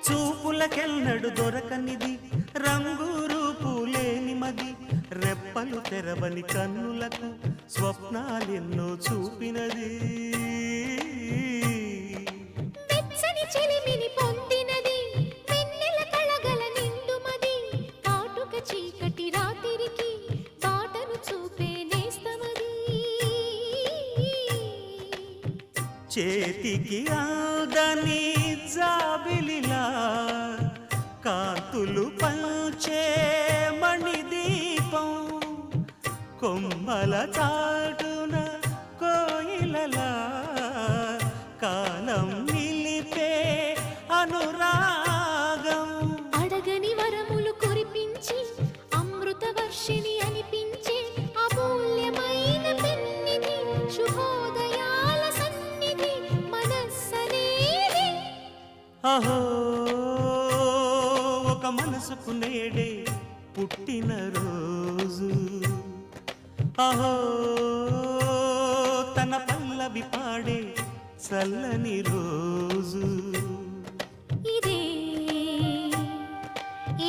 చూపులకెన్నడు దొరకనిది రంగు రూపు లేని మది రెప్పలు తెరవని కన్నులకు స్వప్నాలెన్నో చూపినది వెచ్చని చెలిమిని పొందినది వెన్నెల కళగల నిండుమది కాటుక చీకటి రాత్రికి బాటను చూపే నేస్తమది చేతికి ఆదని జాబిలిలా కాంతులు పంచే మణిదీపం కొమ్మల చాటున కోయిలలా కాలం నిలిపే అనురాగం అడగని వరములు కురిపించి అమృత వర్షిణి అనిపించే అమూల్యమైన పెన్నిధి శుభోదయాల సన్నిధి మనస్సనేది అహో ఒక మనసుకు నేడే పుట్టిన రోజు అహో తన పల్లవి పాడే చల్లని రోజు ఇదే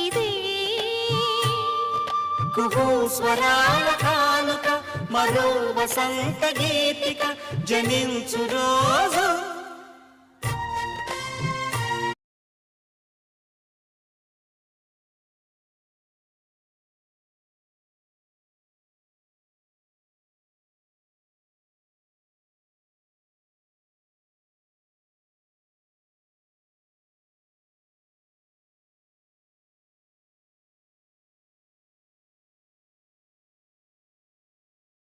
ఇదే కుహూ స్వరాల కానుక మరో వసంత గీతిక జనించు రోజు